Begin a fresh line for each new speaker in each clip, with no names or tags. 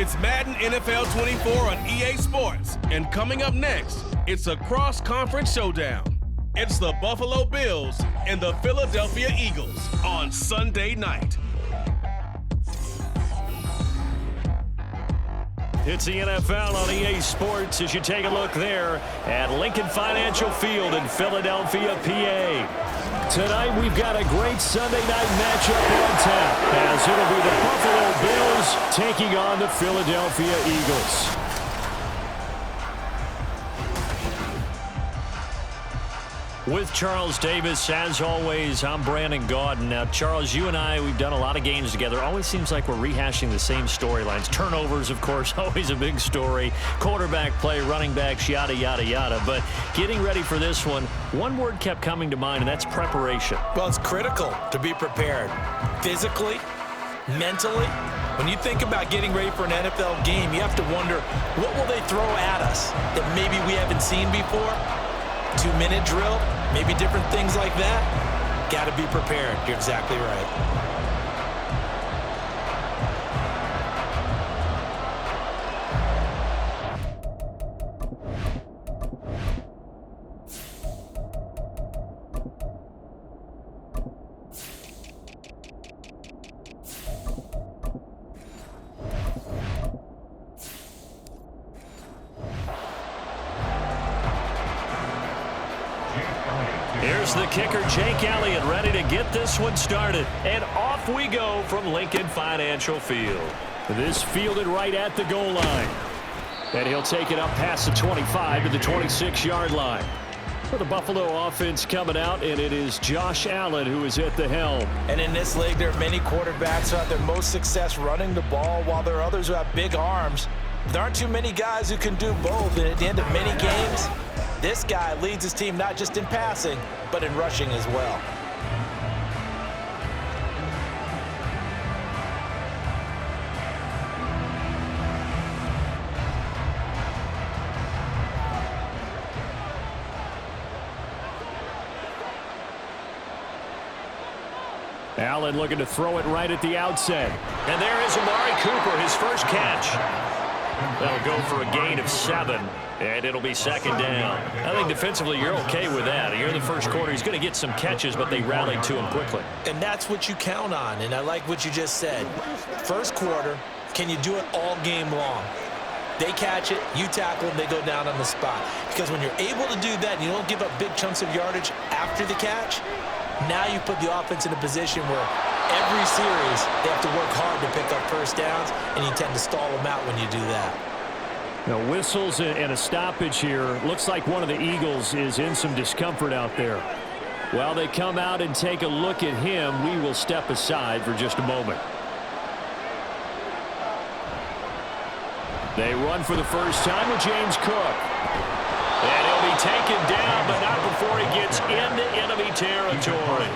It's Madden NFL 24 on EA Sports. And coming up next, it's a cross-conference showdown. It's the Buffalo Bills and the Philadelphia Eagles on Sunday night.
It's the NFL on EA Sports as you take a look there at Lincoln Financial Field in Philadelphia, PA. Tonight we've got a great Sunday night matchup on tap as it'll be the Buffalo Bills taking on the Philadelphia Eagles. With Charles Davis, as always, I'm Brandon Gaudin. Now, Charles, you and I, we've done a lot of games together. Always seems like we're rehashing the same storylines. Turnovers, of course, always a big story. Quarterback play, running backs, yada, yada, yada. But getting ready for this one word kept coming to mind, and that's preparation.
Well, it's critical to be prepared physically, mentally. When you think about getting ready for an NFL game, you have to wonder, what will they throw at us that maybe we haven't seen before? 2-minute drill, maybe different things like that. Got to be prepared. You're exactly right.
Here's the kicker, Jake Elliott, ready to get this one started. And off we go from Lincoln Financial Field. This fielded right at the goal line. And he'll take it up past the 25 to the 26-yard line. For the Buffalo offense coming out, and it is Josh Allen who is at the helm.
And in this league, there are many quarterbacks who have their most success running the ball, while there are others who have big arms. There aren't too many guys who can do both, and at the end of many games, this guy leads his team not just in passing, but in rushing as well.
Allen looking to throw it right at the outset. And there is Amari Cooper, his first catch. They'll go for a gain of 7, and it'll be second down. I think defensively you're okay with that. Here in the first quarter, he's going to get some catches, but they rallied to him quickly.
And that's what you count on, and I like what you just said. First quarter, can you do it all game long? They catch it, you tackle them, they go down on the spot. Because when you're able to do that and you don't give up big chunks of yardage after the catch, now you put the offense in a position where every series they have to work hard to pick up first downs, and you tend to stall them out when you do that.
Now, whistles and a stoppage here. Looks like one of the Eagles is in some discomfort out there. While they come out and take a look at him, we will step aside for just a moment. They run for the first time with James Cook. And he'll be taken down, but not before he gets into enemy territory.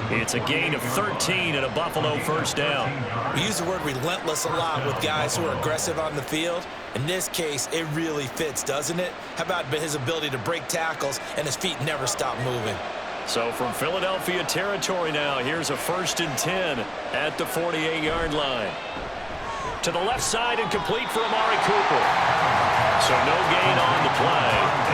It's a gain of 13 and a Buffalo first down.
We use the word relentless a lot with guys who are aggressive on the field. In this case, it really fits, doesn't it? How about his ability to break tackles and his feet never stop moving?
So from Philadelphia territory now, here's a 1st and 10 at the 48-yard line. To the left side and complete for Amari Cooper. So no gain on the play,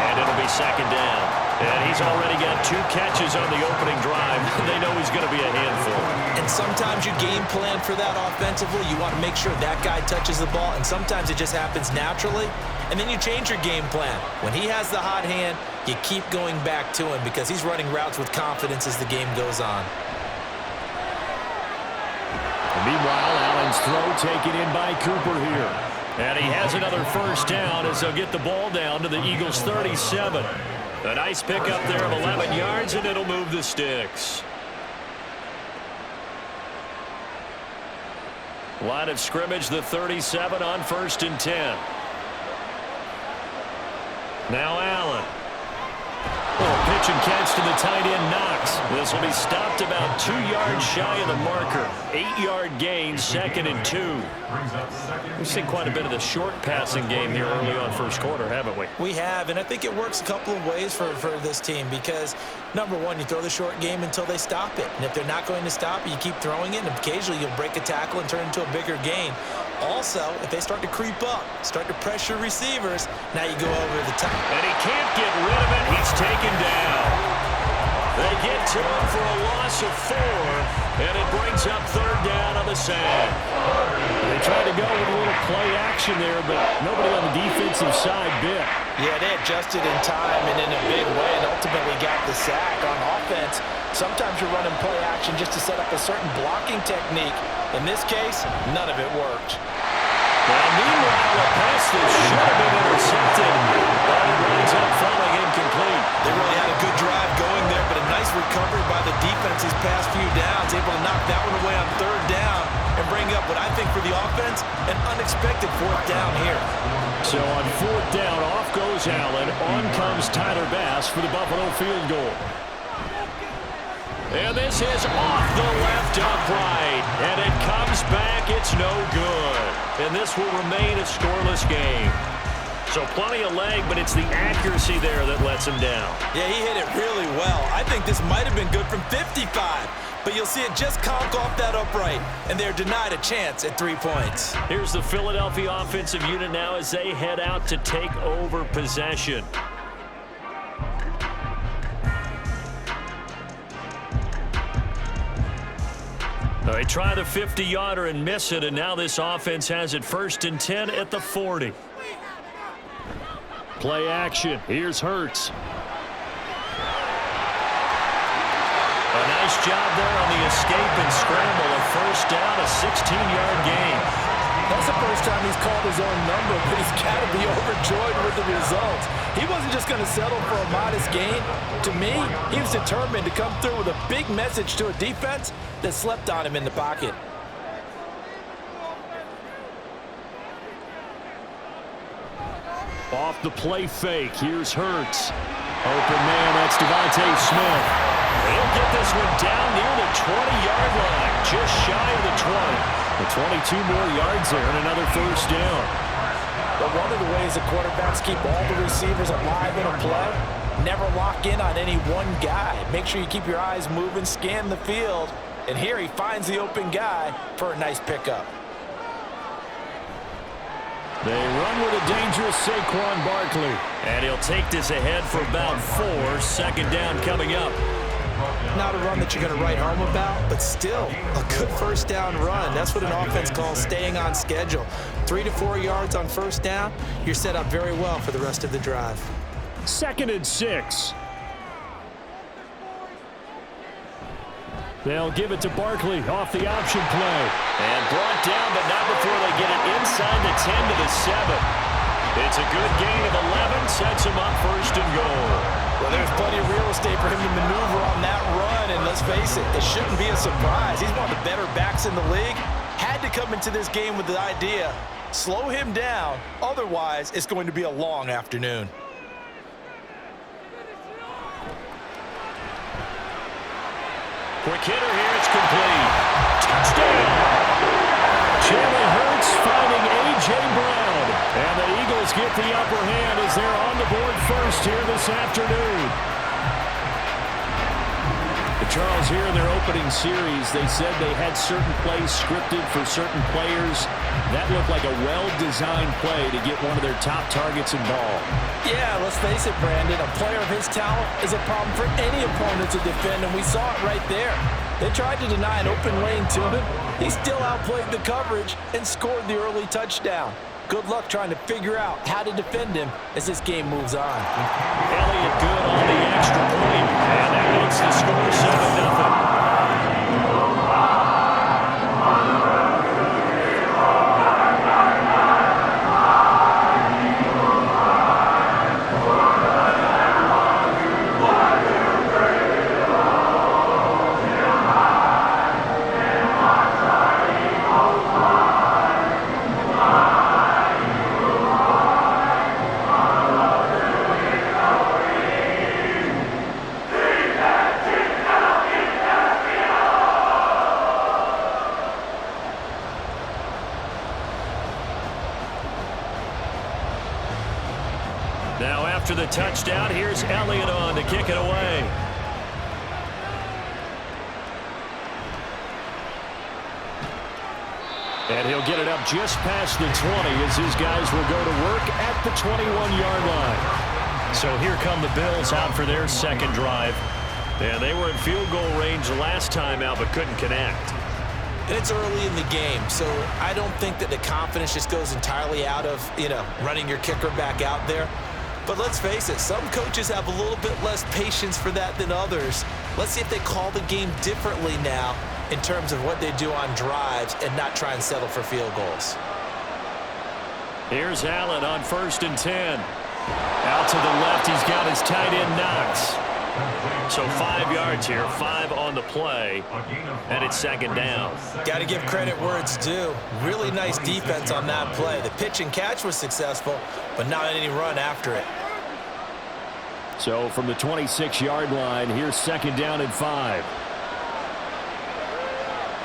and it'll be second down. And he's already got 2 catches on the opening drive. They know he's going to be a handful.
And sometimes you game plan for that offensively. You want to make sure that guy touches the ball, and sometimes it just happens naturally. And then you change your game plan. When he has the hot hand, you keep going back to him because he's running routes with confidence as the game goes on.
Meanwhile, Allen's throw taken in by Cooper here. And he has another first down as they'll get the ball down to the Eagles' 37. A nice pickup there of 11 yards, and it'll move the sticks. Line of scrimmage, the 37 on 1st and 10. Now Allen. Oh, pitch and catch to the tight end, Knox. This will be stopped about 2 yards shy of the marker. 8-yard gain, 2nd and 2. We've seen quite a bit of the short passing game here early on first quarter, haven't we?
We have, and I think it works a couple of ways for this team because, number one, you throw the short game until they stop it. And if they're not going to stop it, you keep throwing it, and occasionally you'll break a tackle and turn it into a bigger gain. Also, if they start to creep up, start to pressure receivers, now you go over the top.
And he can't get rid of it. He's taken down. They get to him for a loss of 4, and it brings up 3rd down on the sag.
They tried to go with a little play action there, but nobody on the defensive side bit.
Yeah, they adjusted in time and in a big way and ultimately got the sack. On offense, sometimes you're running play action just to set up a certain blocking technique. In this case, none of it worked.
Now, meanwhile, a pass that should have been intercepted, but it winds up falling incomplete.
They really had a good drive going there, but a nice recovery by the defense these past few downs, able to knock that one away on 3rd down and bring up what I think for the offense, an unexpected 4th down here.
So on 4th down, off goes Allen. On comes Tyler Bass for the Buffalo field goal.
And this is off the left upright. And it comes back. It's no good. And this will remain a scoreless game. So plenty of leg, but it's the accuracy there that lets him down.
Yeah, he hit it really well. I think this might have been good from 55. But you'll see it just conk off that upright. And they're denied a chance at 3 points.
Here's the Philadelphia offensive unit now as they head out to take over possession. They try the 50-yarder and miss it, and now this offense has it 1st and 10 at the 40.
Play action. Here's Hurts.
A nice job there on the escape and scramble. A 1st down, a 16-yard gain.
That's the first time he's called his own number, but he's got to be overjoyed with the results. He wasn't just going to settle for a modest gain. To me, he was determined to come through with a big message to a defense that slept on him in the pocket.
Off the play fake. Here's Hurts. Open man, that's Devontae Smith.
He'll get this one down near the 20-yard line, just shy of the 20.
The 22 more yards there and another 1st down.
But one of the ways the quarterbacks keep all the receivers alive in a play, never lock in on any one guy. Make sure you keep your eyes moving, scan the field, and here he finds the open guy for a nice pickup.
They run with a dangerous Saquon Barkley.
And he'll take this ahead for about 4. 2nd down coming up.
Not a run that you're going to write home about, but still a good 1st down run. That's what an offense calls staying on schedule. 3 to 4 yards on 1st down, you're set up very well for the rest of the drive.
2nd and 6. They'll give it to Barkley off the option play.
And brought down, but not before they get it inside the 10 to the 7. It's a good gain of 11, sets him up 1st and goal.
Well, there's plenty of real estate for him to maneuver on that run, and let's face it, it shouldn't be a surprise. He's one of the better backs in the league. Had to come into this game with the idea, slow him down, otherwise it's going to be a long afternoon.
Quick hitter here, it's complete. Touchdown!
Jalen Hurts finding A.J. Brown. And the Eagles get the upper hand as they're on the board 1st here this afternoon. Charles, here in their opening series, they said they had certain plays scripted for certain players. That looked like a well-designed play to get one of their top targets involved.
Yeah, let's face it, Brandon. A player of his talent is a problem for any opponent to defend, and we saw it right there. They tried to deny an open lane to him. He still outplayed the coverage and scored the early touchdown. Good luck trying to figure out how to defend him as this game moves on.
Elliott good on the extra point, and that makes the score 7-0. Now after the touchdown, here's Elliott on to kick it away.
And he'll get it up just past the 20 as his guys will go to work at the 21-yard line.
So here come the Bills out for their second drive. And they were in field goal range last time out but couldn't connect.
And it's early in the game, so I don't think that the confidence just goes entirely out of, running your kicker back out there. But let's face it, some coaches have a little bit less patience for that than others. Let's see if they call the game differently now in terms of what they do on drives and not try and settle for field goals.
Here's Allen on 1st and 10. Out to the left, he's got his tight end Knox. So 5 yards here, 5 on the play, and it's second down.
Got to give credit where it's due. Really nice defense on that play. The pitch and catch was successful, but not any run after it.
So from the 26-yard line, here's second down and 5.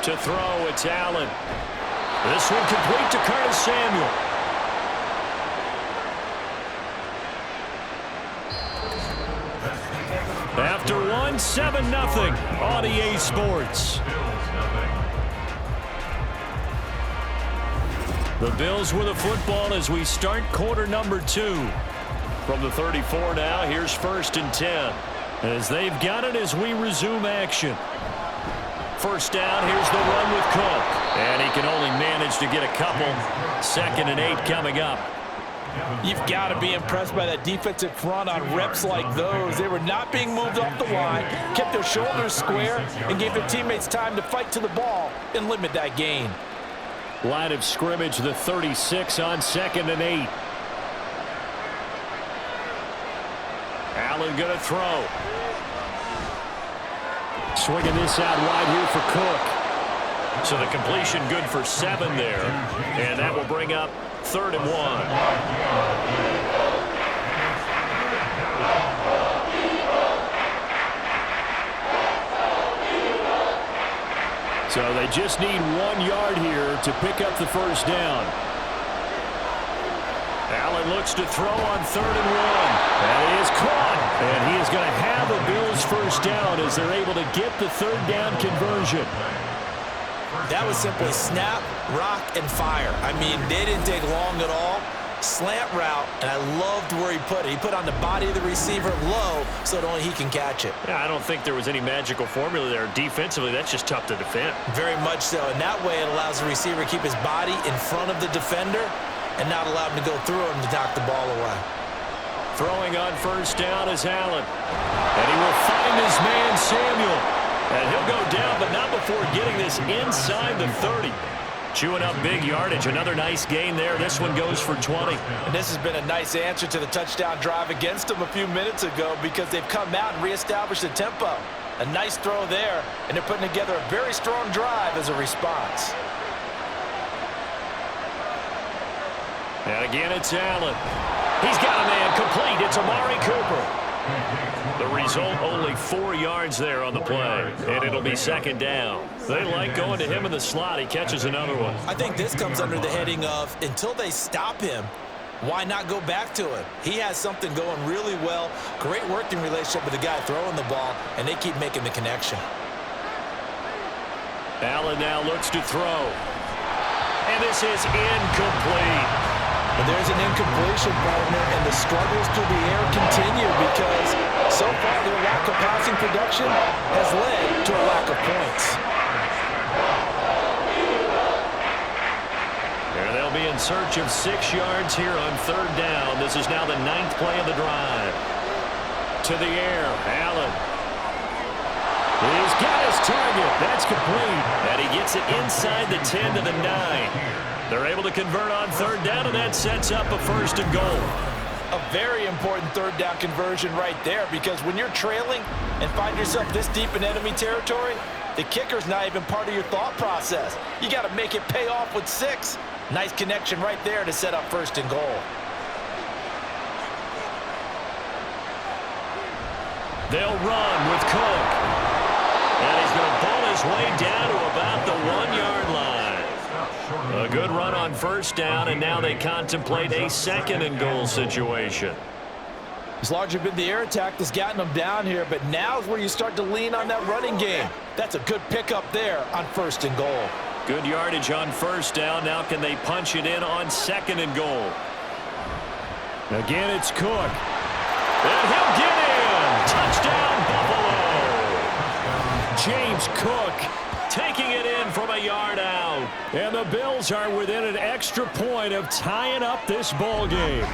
To throw, it's Allen. This one complete to Curtis Samuel. After 7-0 on EA Sports. The Bills with the football as we start quarter number 2. From the 34 now, here's 1st and 10. As they've got it as we resume action. First down, here's the run with Cook. And he can only manage to get a couple. 2nd and 8 coming up.
You've got to be impressed by that defensive front on reps like those. They were not being moved off the line, kept their shoulders square, and gave their teammates time to fight to the ball and limit that gain.
Line of scrimmage, the 36 on 2nd and 8.
Allen going to throw.
Swinging this out wide here for Cook.
So the completion good for 7 there. And that will bring up 3rd and 1.
So they just need 1 yard here to pick up the first down.
Allen looks to throw on 3rd and 1. And he is caught. And he is going to have a Bills first down as they're able to get the 3rd down conversion.
That was simply snap, rock, and fire. I mean, they didn't take long at all. Slant route, and I loved where he put it. He put on the body of the receiver low so that only he can catch it.
Yeah, I don't think there was any magical formula there. Defensively, that's just tough to defend.
Very much so. And that way it allows the receiver to keep his body in front of the defender and not allow him to go through him to knock the ball away.
Throwing on first down is Allen. And he will find his man, Samuel. And he'll go down, but not before getting this inside the 30. Chewing up big yardage. Another nice gain there. This one goes for 20.
And this has been a nice answer to the touchdown drive against them a few minutes ago because they've come out and reestablished the tempo. A nice throw there, and they're putting together a very strong drive as a response.
And again, it's Allen. He's got a man complete. It's Amari Cooper. The result, only 4 yards there on the play, and it'll be second down. They like going to him in the slot. He catches another one.
I think this comes under the heading of until they stop him, why not go back to him? He has something going really well, great working relationship with the guy throwing the ball, and they keep making the connection.
Allen now looks to throw. And this is incomplete.
But there's an incompletion, partner, and the struggles through the air continue because so far their lack of passing production has led to a lack of points.
There they'll be in search of 6 yards here on 3rd down. This is now the 9th play of the drive. To the air, Allen. He's got his target. That's complete. And he gets it inside the 10 to the 9. They're able to convert on 3rd down, and that sets up a 1st and goal.
A very important 3rd down conversion right there because when you're trailing and find yourself this deep in enemy territory, the kicker's not even part of your thought process. You got to make it pay off with 6. Nice connection right there to set up 1st and goal.
They'll run with Cook. And he's going to pull his way down to about the 1-yard line. A good run on 1st down, and now they contemplate a 2nd and goal situation.
It's largely been the air attack that's gotten them down here, but now is where you start to lean on that running game. That's a good pickup there on 1st and goal.
Good yardage on first down. Now can they punch it in on 2nd and goal?
Again, it's Cook.
And he'll get in. Touchdown, Buffalo.
James Cook
taking it in from a yard out.
And the Bills are within an extra point of tying up this ball game.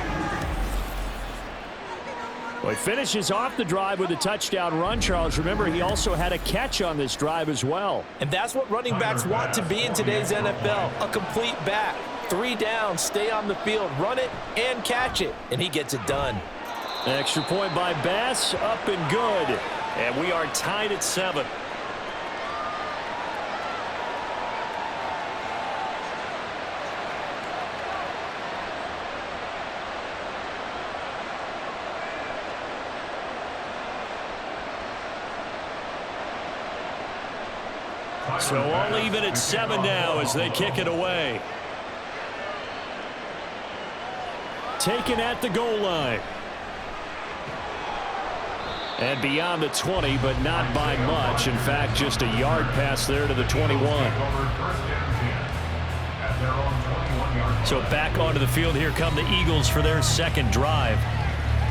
Well, he finishes off the drive with a touchdown run, Charles. Remember, he also had a catch on this drive as well.
And that's what running backs want to be in today's NFL, a complete back. 3 downs, stay on the field, run it, and catch it. And he gets it done.
Extra point by Bass, up and good.
And we are tied at 7. So all even at 7 now as they kick it away.
Taken at the goal line. And beyond the 20, but not by much. In fact, just a yard pass there to the 21.
So back onto the field, here come the Eagles for their 2nd drive.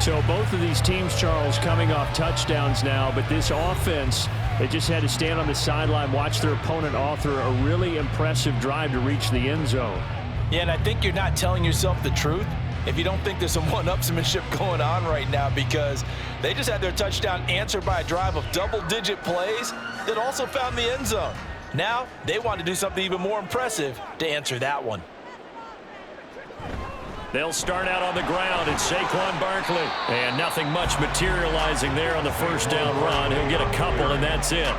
So both of these teams, Charles, coming off touchdowns now, but this offense, they just had to stand on the sideline, watch their opponent author a really impressive drive to reach the end zone.
Yeah, and I think you're not telling yourself the truth if you don't think there's some one-upsmanship going on right now, because they just had their touchdown answered by a drive of double-digit plays that also found the end zone. Now they want to do something even more impressive to answer that one.
They'll start out on the ground. It's Saquon Barkley. And nothing much materializing there on the first down run. He'll get a couple, and that's it.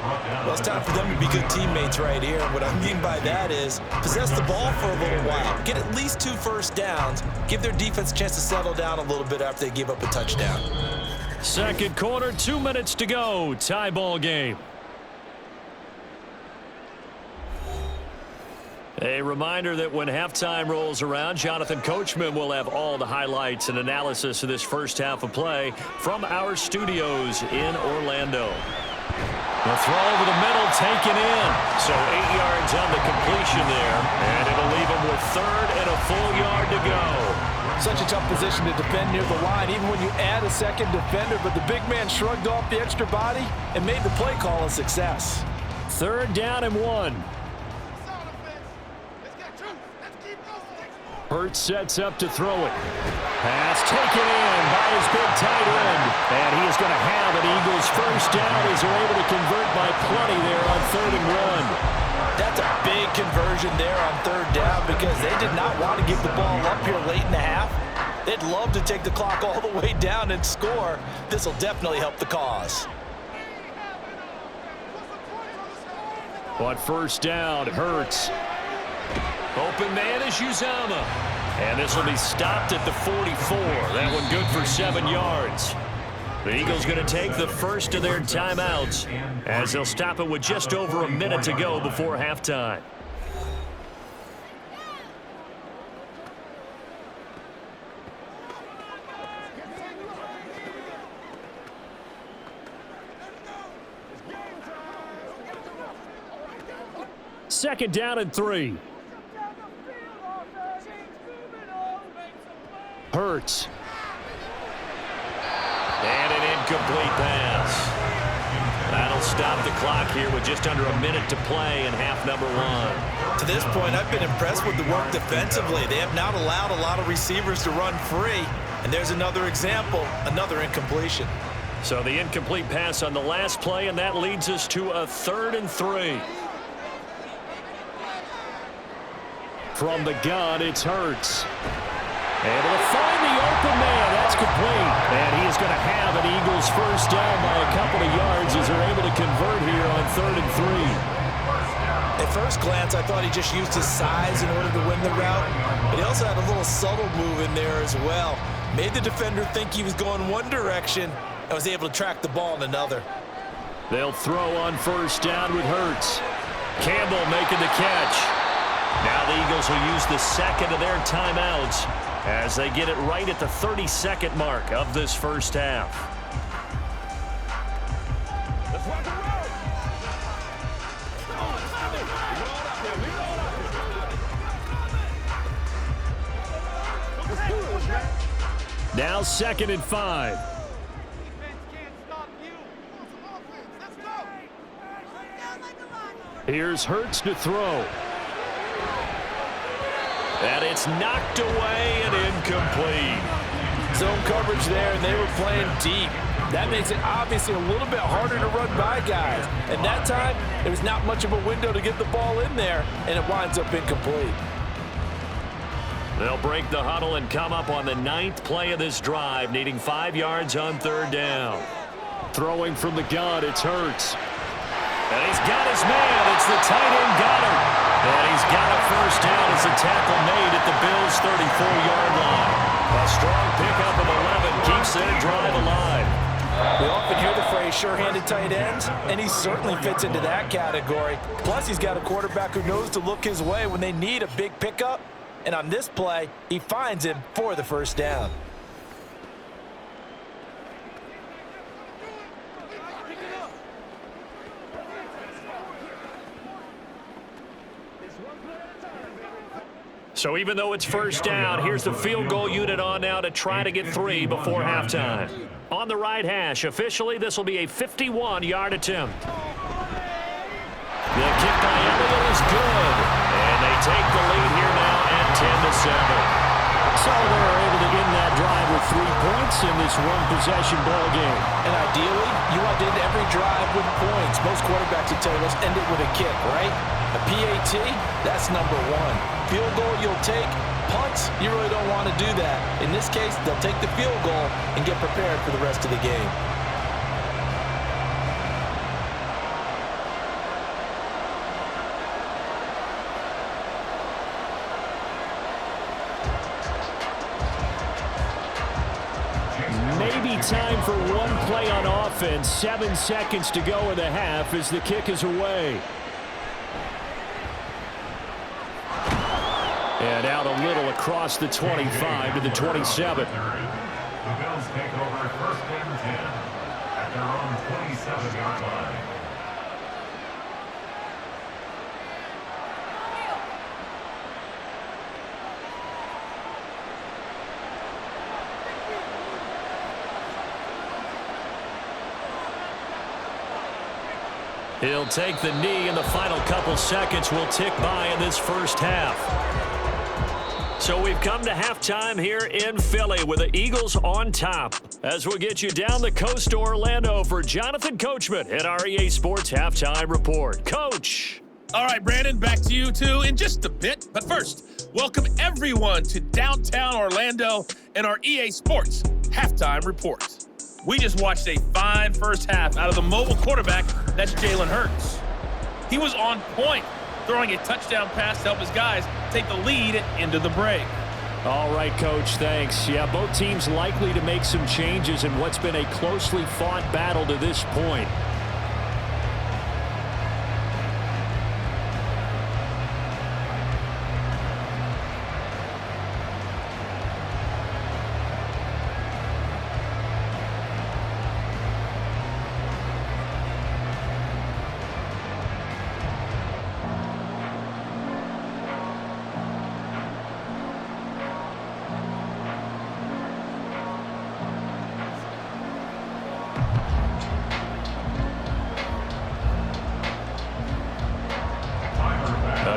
Well, it's time for them to be good teammates right here. What I mean by that is possess the ball for a little while. Get at least 2 first downs. Give their defense a chance to settle down a little bit after they give up a touchdown.
2nd quarter, 2 minutes to go. Tie ball game. A reminder that when halftime rolls around, Jonathan Coachman will have all the highlights and analysis of this first half of play from our studios in Orlando. The throw over the middle taken in. So 8 yards on the completion there. And it'll leave him with 3rd and a full yard to go.
Such a tough position to defend near the line, even when you add a 2nd defender. But the big man shrugged off the extra body and made the play call a success.
3rd down and 1. Hurts sets up to throw it. Pass taken in by his big tight end. And he is going to have an Eagles first down as they're able to convert by plenty there on 3rd and 1.
That's a big conversion there on 3rd down because they did not want to give the ball up here late in the half. They'd love to take the clock all the way down and score. This will definitely help the cause.
On first down, Hurts.
Open man is Uzama. And this will be stopped at the 44. That one good for 7 yards. The Eagles going to take the first of their timeouts as they'll stop it with just over a minute to go before halftime.
Second down and 3. Hurts.
And an incomplete pass. That'll stop the clock here with just under a minute to play in half number 1.
To this point, I've been impressed with the work defensively. They have not allowed a lot of receivers to run free. And there's another example, another incompletion.
So the incomplete pass on the last play, and that leads us to a 3rd and 3.
From the gun, it's Hurts. Able to find the open man. That's complete. And he is going to have an Eagles first down by a couple of yards as they're able to convert here on 3rd and 3.
At first glance, I thought he just used his size in order to win the route. But he also had a little subtle move in there as well. Made the defender think he was going one direction and was able to track the ball in another.
They'll throw on first down with Hurts.
Campbell making the catch. Now the Eagles will use the 2nd of their timeouts as they get it right at the 32nd mark of this first half.
now 2nd and 5. Here's Hurts to throw.
And it's knocked away and incomplete.
Zone coverage there, and they were playing deep. That makes it obviously a little bit harder to run by guys. And that time, there was not much of a window to get the ball in there, and it winds up incomplete.
They'll break the huddle and come up on the 9th play of this drive, needing 5 yards on 3rd down.
Throwing from the gun, it's Hurts.
And he's got his man. It's the tight end Goddard. And he's got a 1st down as a tackle made at the Bills' 34-yard line. A strong pickup of 11 keeps their drive alive.
We often hear the phrase sure-handed tight ends, and he certainly fits into that category. Plus, he's got a quarterback who knows to look his way when they need a big pickup. And on this play, he finds him for the 1st down.
So even though it's 1st down, here's the field goal unit on now to try to get 3 before halftime. On the right hash, officially this will be a 51-yard attempt. The kick by Elliott is good. And they take the lead here now at 10-7.
So they're able to end that drive with 3 points in this one-possession ball game.
And ideally, you want to end every drive with points. Most quarterbacks would tell you, let's end it with a kick, right? A PAT, that's number 1. Field goal you'll take. Punts, you really don't want to do that. In this case, they'll take the field goal and get prepared for the rest of the game.
Maybe time for one play on offense. 7 seconds to go in the half as the kick is away. And out a little across the 25 to the 27.
The Bills take over 1st and 10 at their own 27-yard line.
He'll take the knee, and the final couple seconds will tick by in this 1st half. So we've come to halftime here in Philly with the Eagles on top. As we'll get you down the coast to Orlando for Jonathan Coachman at our EA Sports Halftime Report. Coach.
All right, Brandon, back to you two in just a bit. But first, welcome everyone to downtown Orlando and our EA Sports Halftime Report. We just watched a fine 1st half out of the mobile quarterback, that's Jalen Hurts. He was on point, throwing a touchdown pass to help his guys take the lead into the break.
All right, Coach, thanks. Yeah, both teams likely to make some changes in what's been a closely fought battle to this point.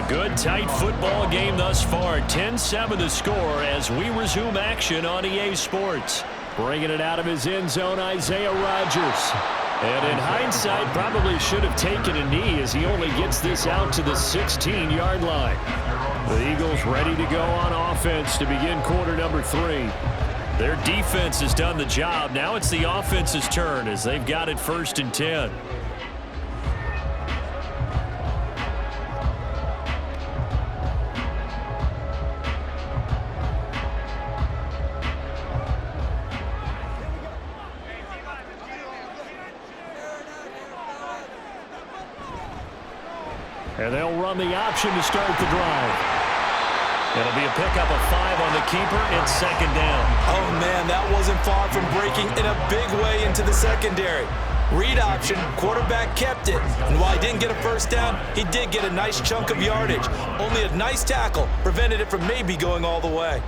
Good, tight football game thus far. 10-7 the score as we resume action on EA Sports.
Bringing it out of his end zone, Isaiah Rodgers. And in hindsight, probably should have taken a knee as he only gets this out to the 16-yard line. The Eagles ready to go on offense to begin quarter number 3.
Their defense has done the job. Now it's the offense's turn as they've got it 1st and 10.
And they'll run the option to start the drive.
It'll be a pickup of 5 on the keeper. It's 2nd down.
Oh, man, that wasn't far from breaking in a big way into the secondary. Read option, quarterback kept it. And while he didn't get a 1st down, he did get a nice chunk of yardage. Only a nice tackle prevented it from maybe going all the way.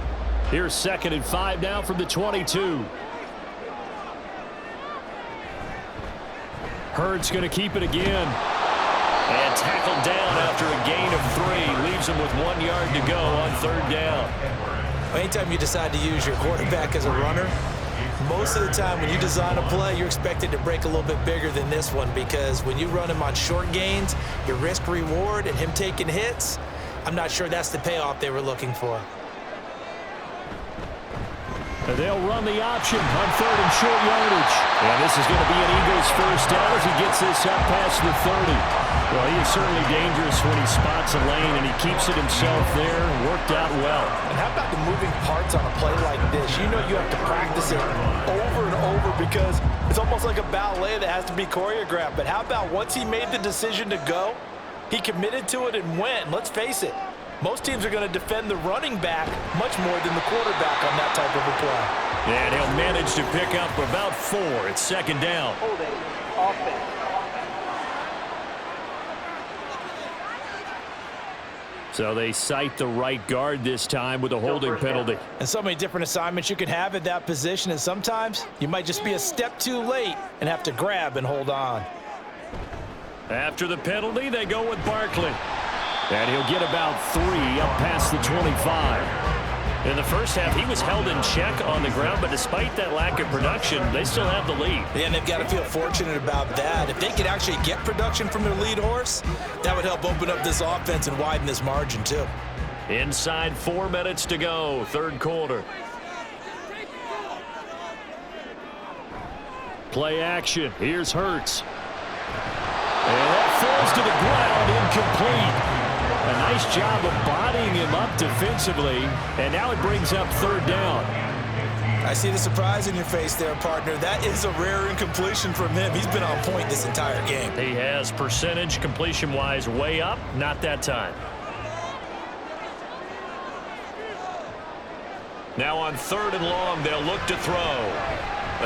Here's 2nd and 5 now from the 22. Hurts going to keep it again. And tackled down after a gain of 3. Leaves him with 1 yard to go on 3rd down.
Anytime you decide to use your quarterback as a runner, most of the time when you design a play, you're expected to break a little bit bigger than this one, because when you run him on short gains, your risk-reward and him taking hits, I'm not sure that's the payoff they were looking for.
They'll run the option on 3rd and short yardage. And this is going to be an Eagles first down as he gets this up past the 30. Well, he is certainly dangerous when he spots a lane, and he keeps it himself there. Worked out well.
And how about the moving parts on a play like this? You know you have to practice it over and over because it's almost like a ballet that has to be choreographed. But how about once he made the decision to go, he committed to it and went. And let's face it, most teams are going to defend the running back much more than the quarterback on that type of a play.
And he'll manage to pick up about 4. It's 2nd down.
Holding offense.
So they cite the right guard this time with a holding penalty.
And so many different assignments you can have at that position, and sometimes you might just be a step too late and have to grab and hold on.
After the penalty, they go with Barkley. And he'll get about 3 up past the 25.
In the first half, he was held in check on the ground, but despite that lack of production, they still have the lead.
Yeah, and they've got to feel fortunate about that. If they could actually get production from their lead horse, that would help open up this offense and widen this margin too.
Inside 4 minutes to go, 3rd quarter.
Play action. Here's Hurts. And that falls to the ground, incomplete. A nice job of bodying him up defensively, and now it brings up 3rd down.
I see the surprise in your face there, partner. That is a rare incompletion from him. He's been on point this entire game.
He has percentage completion-wise way up, not that time. Now on 3rd and long, they'll look to throw.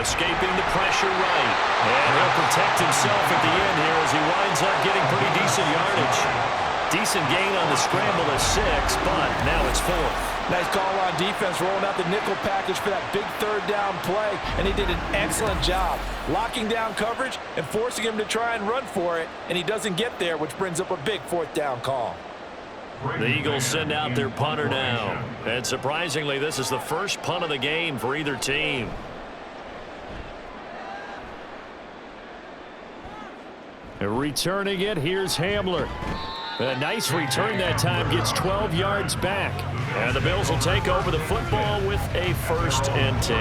Escaping the pressure right. And he'll protect himself at the end here as he winds up getting pretty decent yardage. Decent gain on the scramble of 6, but now it's 4th.
Nice call on defense, rolling out the nickel package for that big 3rd down play, and he did an excellent job locking down coverage and forcing him to try and run for it, and he doesn't get there, which brings up a big 4th down call.
The Eagles send out their punter now, and surprisingly, this is the first punt of the game for either team.
Returning it, here's Hamler. A nice return that time, gets 12 yards back.
And the Bills will take over the football with a 1st and 10.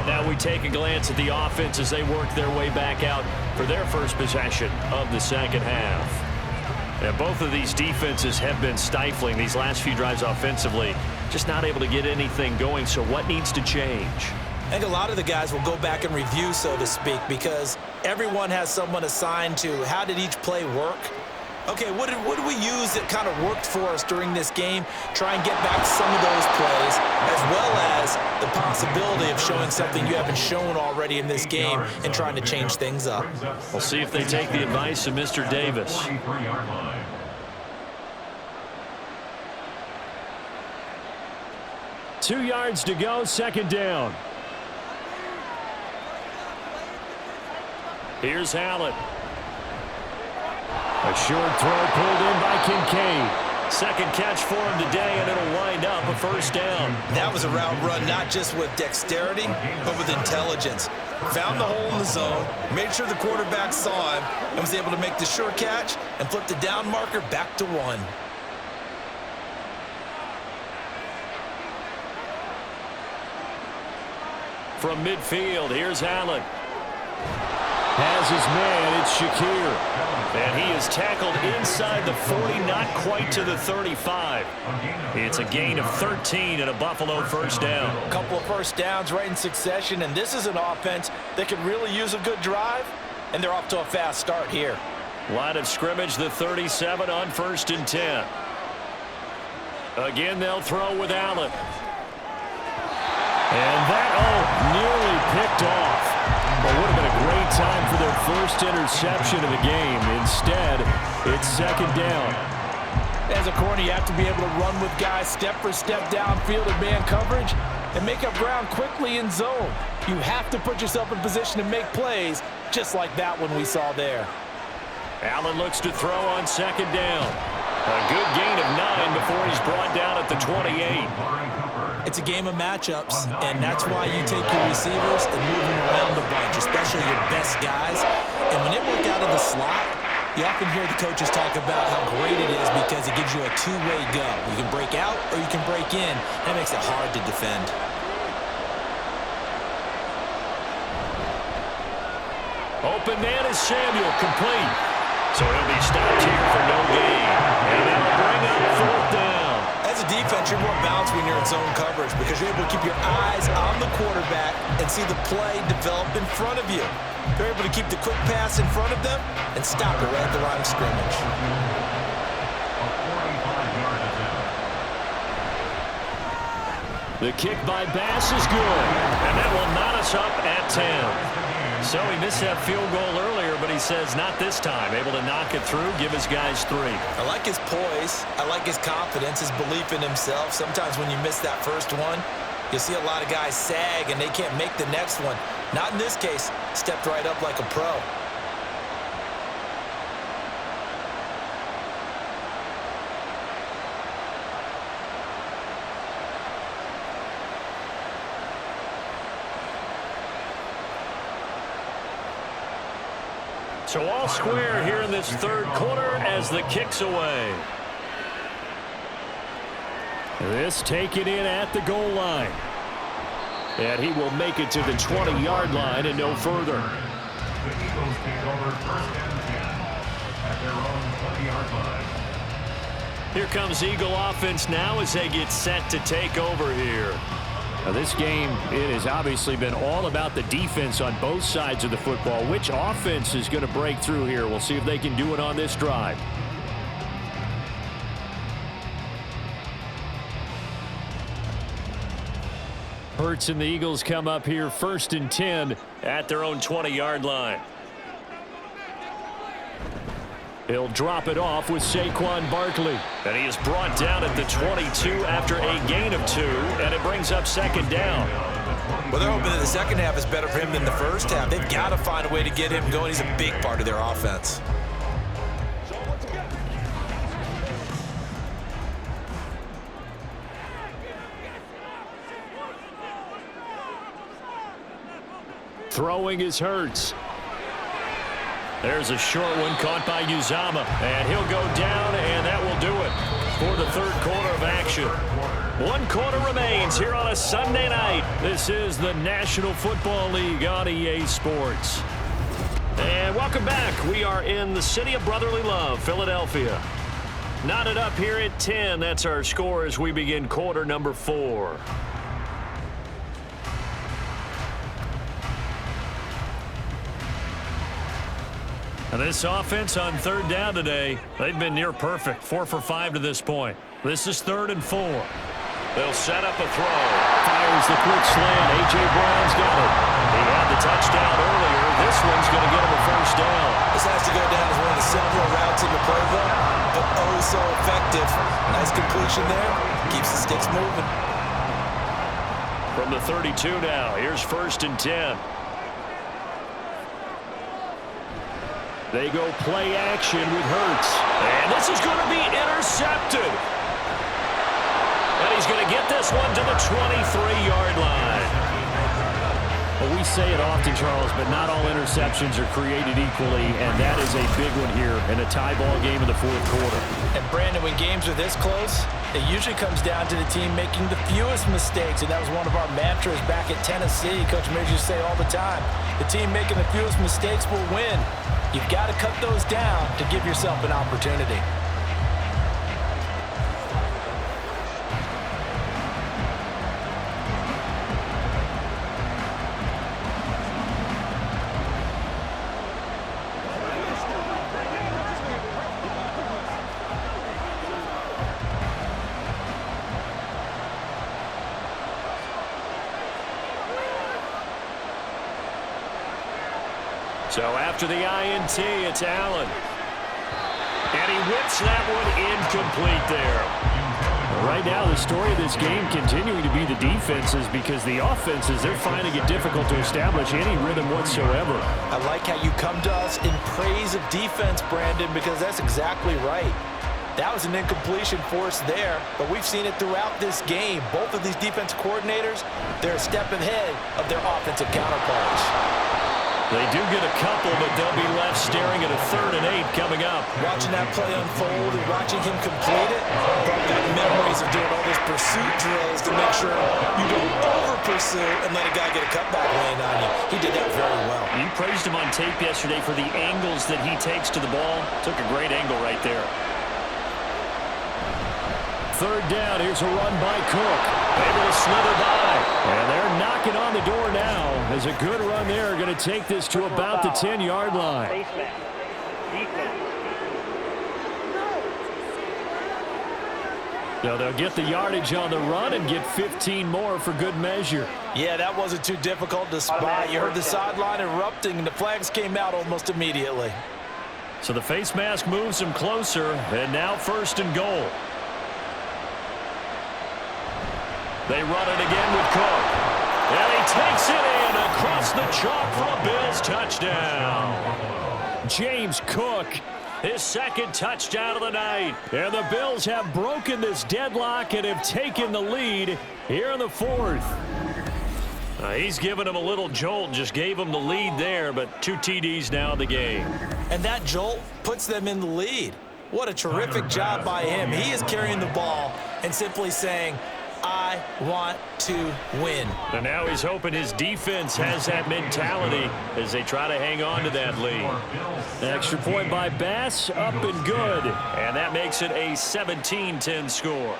Now we take a glance at the offense as they work their way back out for their first possession of the 2nd half. And both of these defenses have been stifling these last few drives offensively, just not able to get anything going. So what needs to change?
I think a lot of the guys will go back and review, so to speak, because everyone has someone assigned to how did each play work. Okay, what did we use that kind of worked for us during this game? Try and get back some of those plays, as well as the possibility of showing something you haven't shown already in this game and trying to change things up.
We'll see if they take the advice of Mr. Davis.
2 yards to go, 2nd down.
Here's Allen.
A short throw pulled in by Kincaid.
2nd catch for him today, and it'll wind up a 1st down.
That was a route run not just with dexterity, but with intelligence. Found the hole in the zone, made sure the quarterback saw him, and was able to make the sure catch and flip the down marker back to 1.
From midfield, here's Allen.
Has his man, it's Shakir.
And he is tackled inside the 40, not quite to the 35. It's a gain of 13 and a Buffalo 1st down.
A couple of 1st downs right in succession, and this is an offense that could really use a good drive, and they're off to a fast start here.
Line of scrimmage, the 37 on 1st and 10. Again, they'll throw with Allen.
And that, nearly picked off. But would have been a great time for their first interception of the game. Instead, it's 2nd down.
As a corner, you have to be able to run with guys step for step downfield in man coverage and make up ground quickly in zone. You have to put yourself in position to make plays, just like that one we saw there.
Allen looks to throw on second down. A good gain of 9 before he's brought down at the 28.
It's a game of matchups, and that's why you take your receivers and move them around a bunch, especially your best guys. And when they work out of the slot, you often hear the coaches talk about how great it is because it gives you a two-way go. You can break out or you can break in. That makes it hard to defend.
Open man is Samuel, complete. So he'll be stopped here for no gain. And that'll bring up fourth down.
As a defense, you're more balanced when you're in zone coverage because you're able to keep your eyes on the quarterback and see the play develop in front of you. They're able to keep the quick pass in front of them and stop it right at the line of scrimmage.
The kick by Bass is good, and that will knot us up at 10. So he missed that field goal earlier, but he says not this time. Able to knock it through, give his guys 3.
I like his poise. I like his confidence, his belief in himself. Sometimes when you miss that first one, you'll see a lot of guys sag and they can't make the next one. Not in this case. Stepped right up like a pro.
So all square here in this third quarter as the kick's away.
This taken in at the goal line. And he will make it to the 20-yard line and no further.
The Eagles take over first and 10 at their own 20-yard line.
Here comes Eagle offense now as they get set to take over here.
Now this game, it has obviously been all about the defense on both sides of the football. Which offense is going to break through here? We'll see if they can do it on this drive. Hurts and the Eagles come up here first and 10
at their own 20-yard line.
He'll drop it off with Saquon Barkley.
And he is brought down at the 22 after a gain of 2, and it brings up second down.
Well, they're hoping that the second half is better for him than the first half. They've got to find a way to get him going. He's a big part of their offense.
Throwing is Hurts.
There's a short one caught by Uzama, and he'll go down, and that will do it for the third quarter of action. 1 quarter remains here on a Sunday night. This is the National Football League on EA Sports. And welcome back. We are in the city of brotherly love, Philadelphia. Knotted up here at 10. That's our score as we begin quarter number 4. And this offense on third down today, they've been near perfect. 4 for 5 to this point. This is 3rd and 4. They'll set up a throw.
Fires the quick slant. A.J. Brown's got it.
He had the touchdown earlier. This one's going to get him a first down.
This has to go down as one of the simpler routes in the playbook, but oh so effective. Nice completion there. Keeps the sticks moving.
From the 32 now, here's 1st and 10.
They go play action with Hurts.
And this is going to be intercepted. And he's going to get this one to the 23-yard line.
Well, we say it often, Charles, but not all interceptions are created equally, and that is a big one here in a tie ball game in the fourth quarter.
And Brandon, when games are this close, it usually comes down to the team making the fewest mistakes, and that was one of our mantras back at Tennessee. Coach Mears used to say all the time, the team making the fewest mistakes will win. You've got to cut those down to give yourself an opportunity.
So after the INT, it's Allen. And he whips that one incomplete there.
Right now, the story of this game continuing to be the defenses, because the offenses, they're finding it difficult to establish any rhythm whatsoever.
I like how you come to us in praise of defense, Brandon, because that's exactly right. That was an incompletion force there, but we've seen it throughout this game. Both of these defense coordinators, they're a step ahead of their offensive counterparts.
They do get a couple, but they'll be left staring at a 3rd and 8 coming up.
Watching that play unfold and watching him complete it brought back memories of doing all those pursuit drills to make sure you don't over-pursue and let a guy get a cutback land on you. He did that very well.
You praised him on tape yesterday for the angles that he takes to the ball. Took a great angle right there.
3rd down, here's a run by Cook.
Able to slither by.
And they're knocking on the door now. As a good run there, going to take this to about the 10-yard line. So they'll get the yardage on the run and get 15 more for good measure.
Yeah, that wasn't too difficult to spot. You heard the sideline erupting, and the flags came out almost immediately.
So the face mask moves him closer, and now 1st and goal. They run it again with Cook. And he takes it in across the chalk for a Bills touchdown.
James Cook,
His 2nd touchdown of the night.
and the Bills have broken this deadlock and have taken the lead here in the 4th.
He's given him a little jolt, just gave him the lead there, but 2 TDs now in the game.
And that jolt puts them in the lead. What a terrific job by him. He is carrying the ball and simply saying, I want to win.
And now he's hoping his defense has that mentality as they try to hang on to that lead.
Extra point by Bass, up and good.
And that makes it a 17-10 score.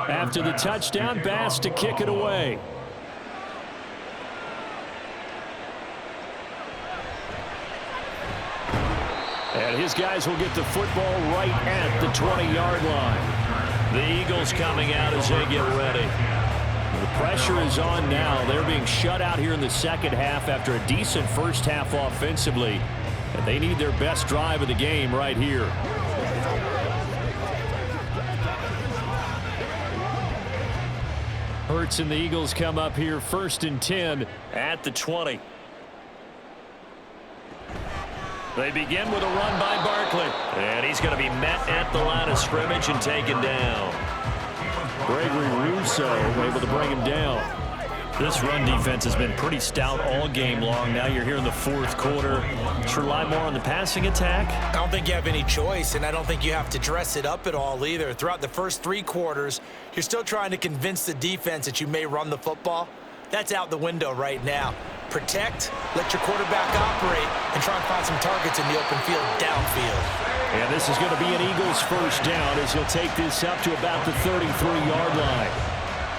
After the touchdown, Bass to kick it away. And his guys will get the football right at the 20-yard line.
The Eagles coming out as they get ready.
The pressure is on now. They're being shut out here in the 2nd half after a decent 1st half offensively. And they need their best drive of the game right here. Hurts and the Eagles come up here 1st and 10
at the 20. They begin with a run by Barkley. And he's going to be met at the line of scrimmage and taken down.
Gregory Rousseau able to bring him down.
This run defense has been pretty stout all game long. Now you're here in the 4th quarter. Just rely more on the passing attack.
I don't think you have any choice, and I don't think you have to dress it up at all either. Throughout the first 3 quarters, you're still trying to convince the defense that you may run the football. That's out the window right now. Protect, let your quarterback operate, and try and find some targets in the open field downfield.
And this is going to be an Eagles 1st down as he'll take this up to about the 33-yard line.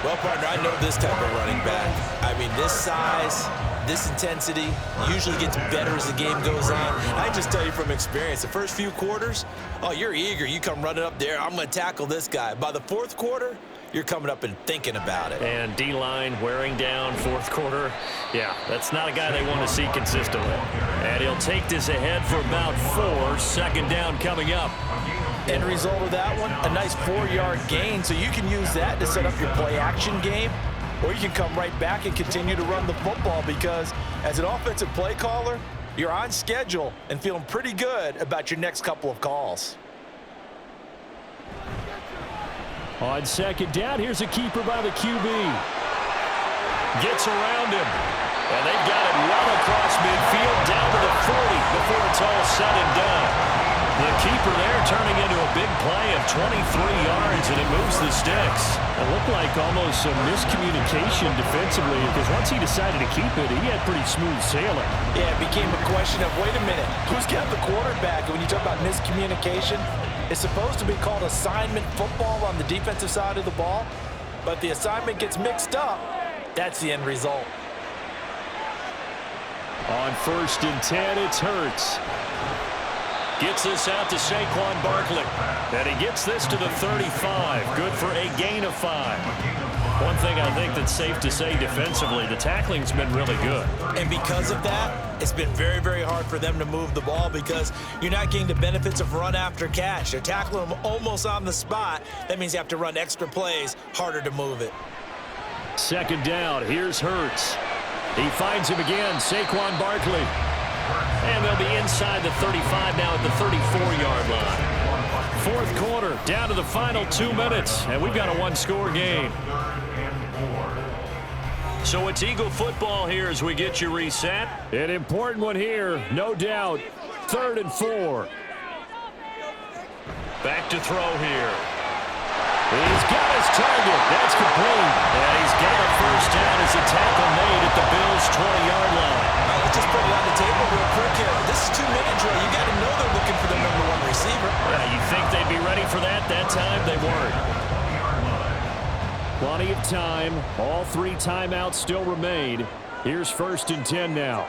Well, partner, I know this type of running back. I mean, this size, this intensity usually gets better as the game goes on. I just tell you from experience, the first few quarters, oh, you're eager. You come running up there, I'm going to tackle this guy. By the 4th quarter, you're coming up and thinking about it.
And D-line wearing down 4th quarter. Yeah, that's not a guy they want to see consistently. And he'll take this ahead for about 4. 2nd down coming up.
End result of that one, a nice 4-yard gain. So you can use that to set up your play-action game, or you can come right back and continue to run the football because as an offensive play caller, you're on schedule and feeling pretty good about your next couple of calls.
On 2nd down, here's a keeper by the QB.
Gets around him. And they've got it well across midfield down to the 40 before it's all said and done. The keeper there turning into a big play of 23 yards, and it moves the sticks.
It looked like almost some miscommunication defensively because once he decided to keep it, he had pretty smooth sailing.
Yeah, it became a question of, wait a minute, who's got the quarterback? And when you talk about miscommunication, it's supposed to be called assignment football on the defensive side of the ball, but the assignment gets mixed up. That's the end result.
On 1st and 10, it's Hurts.
Gets this out to Saquon Barkley. And he gets this to the 35. Good for a gain of 5. One thing I think that's safe to say defensively, the tackling's been really good.
And because of that, it's been very, very hard for them to move the ball because you're not getting the benefits of run after catch. They're tackling them almost on the spot. That means you have to run extra plays, harder to move it.
2nd down, here's Hurts. He finds him again, Saquon Barkley.
And they'll be inside the 35 now at the 34-yard line. 4th quarter, down to the final 2 minutes, and we've got a one-score game. So it's Eagle football here as we get you reset.
An important one here, no doubt. 3rd and 4.
Back to throw here.
He's got his target. That's complete.
And he's got a first down as a tackle made at the Bills' 20-yard line.
Let's just put it on the table real quick here. This is 2-minute drill. You got to know they're looking for their #1 receiver.
Yeah, you think they'd be ready for that? That time they weren't.
Plenty of time. All 3 timeouts still remain. Here's 1st and 10 now.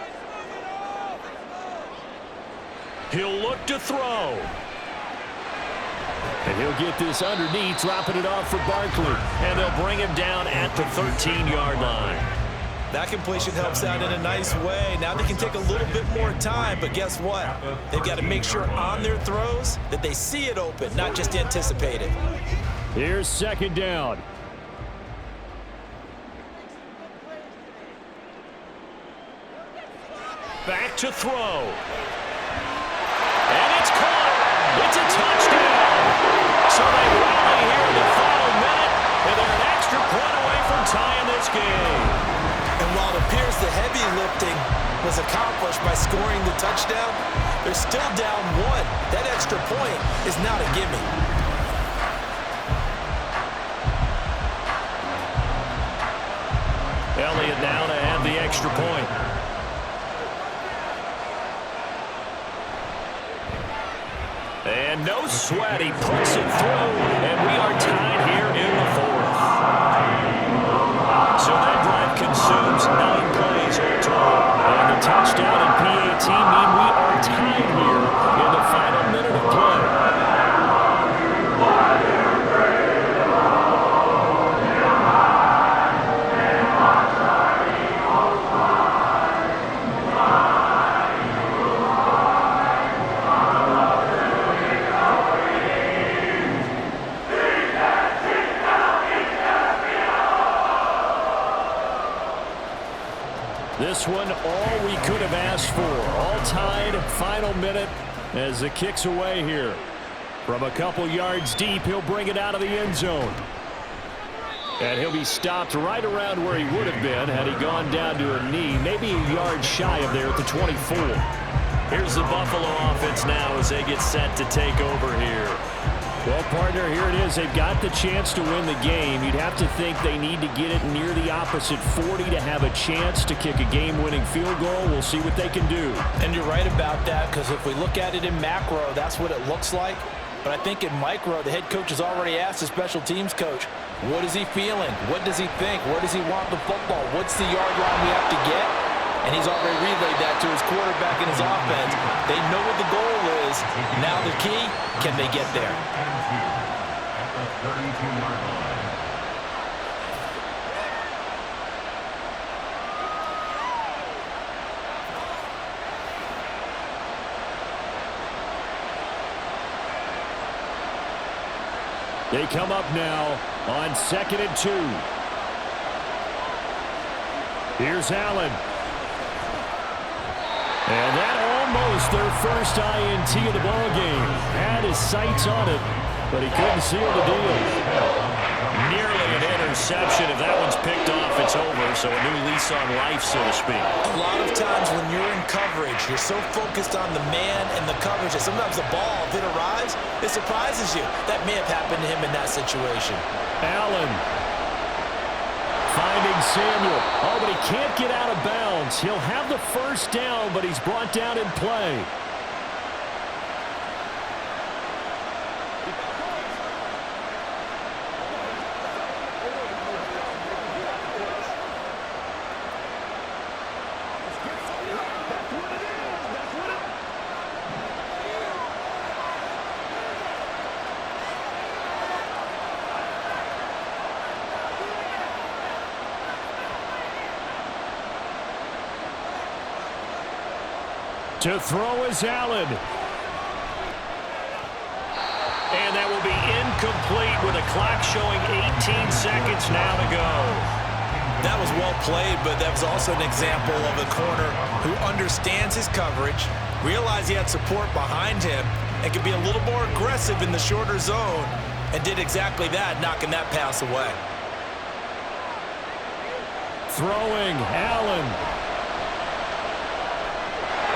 He'll look to throw.
And he'll get this underneath, dropping it off for Barkley.
And they'll bring him down at the 13-yard line.
That completion helps out in a nice way. Now they can take a little bit more time, but guess what? They've got to make sure on their throws that they see it open, not just anticipate it.
Here's 2nd down.
Back to throw. And it's caught. It's a touchdown. So they rally here in the final minute, and they're an extra point away from tying this game.
And while it appears the heavy lifting was accomplished by scoring the touchdown, they're still down 1. That extra point is not a gimme.
Elliott now to have the extra point. And no sweat, he puts it through, and we are tied here in the 4th. So that drive consumes 9 plays all total.
And the touchdown and PAT mean we are tied here in the final minute of play. This one, all we could have asked for. All tied, final minute as the kick's away here. From a couple yards deep, he'll bring it out of the end zone. And he'll be stopped right around where he would have been had he gone down to a knee, maybe a yard shy of there at the 24.
Here's the Buffalo offense now as they get set to take over here.
Well, partner, here it is. They've got the chance to win the game. You'd have to think they need to get it near the opposite 40 to have a chance to kick a game-winning field goal. We'll see what they can do.
And you're right about that, because if we look at it in macro, that's what it looks like. But I think in micro, the head coach has already asked the special teams coach, what is he feeling? What does he think? Where does he want the football? What's the yard line we have to get? And he's already relayed that to his quarterback and his offense. They know what the goal is. Now the key, can they get there?
At the 32-yard line.
They come up now on 2nd and 2. Here's Allen. And that almost their first INT of the ball game. Had his sights on it, but he couldn't seal the deal.
Nearly an interception. If that one's picked off, it's over. So a new lease on life, so to speak.
A lot of times when you're in coverage, you're so focused on the man and the coverage that sometimes the ball, if it arrives, it surprises you. That may have happened to him in that situation.
Allen finding Samuel. Oh, but he can't get out of bounds. He'll have the first down, but he's brought down in play. To throw is Allen.
And that will be incomplete with a clock showing 18 seconds now to go.
That was well played, but that was also an example of a corner who understands his coverage, realized he had support behind him, and could be a little more aggressive in the shorter zone, and did exactly that, knocking that pass away.
Throwing, Allen.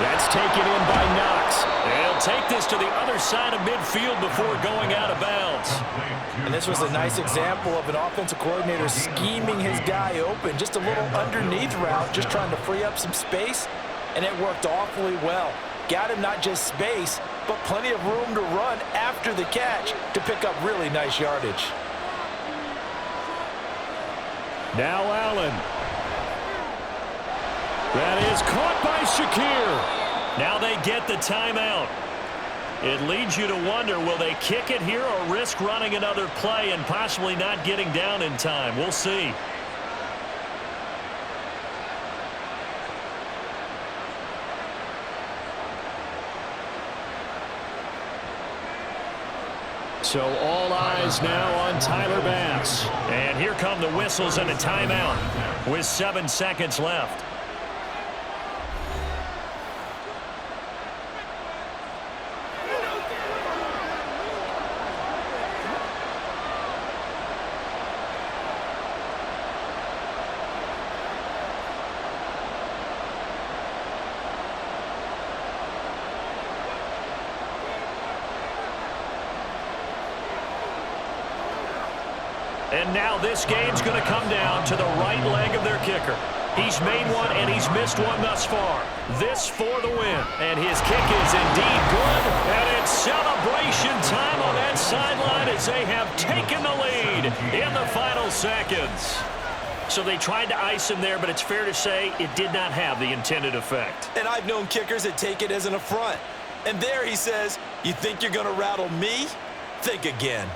That's taken in by Knox.
They'll take this to the other side of midfield before going out of bounds.
And this was a nice example of an offensive coordinator scheming his guy open. Just a little underneath route, just trying to free up some space, and it worked awfully well. Got him not just space, but plenty of room to run after the catch to pick up really nice yardage.
Now Allen. That is caught by Shakir.
Now they get the timeout. It leads you to wonder, will they kick it here or risk running another play and possibly not getting down in time? We'll see.
So all eyes now on Tyler Bass.
And here come the whistles and a timeout with 7 seconds left. And now this game's going to come down to the right leg of their kicker. He's made one and he's missed one thus far. This for the win. And his kick is indeed good. And it's celebration time on that sideline as they have taken the lead in the final seconds. So they tried to ice him there, but it's fair to say it did not have the intended effect.
And I've known kickers that take it as an affront. And there he says, you think you're going to rattle me? Think again.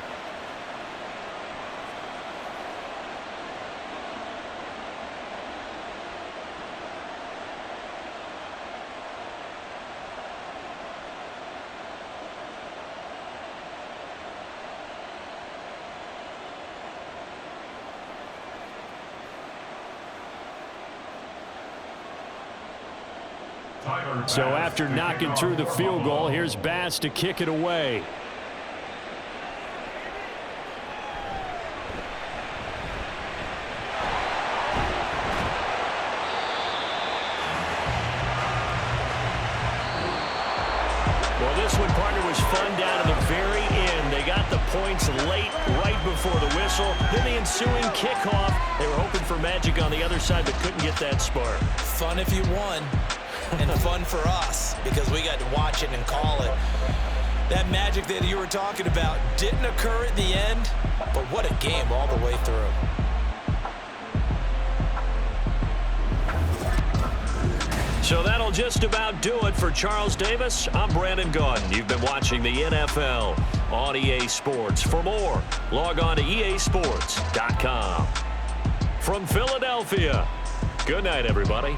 So after knocking through the field goal, here's Bass to kick it away.
Well, this one, partner, was fun down to the very end. They got the points late, right before the whistle. Then the ensuing kickoff. They were hoping for magic on the other side, but couldn't get that spark.
Fun if you won. And fun for us because we got to watch it and call it. That magic that you were talking about didn't occur at the end, but what a game all the way through.
So that'll just about do it for Charles Davis. I'm Brandon Gaudin. You've been watching the NFL on EA Sports. For more, log on to easports.com. From Philadelphia, good night, everybody.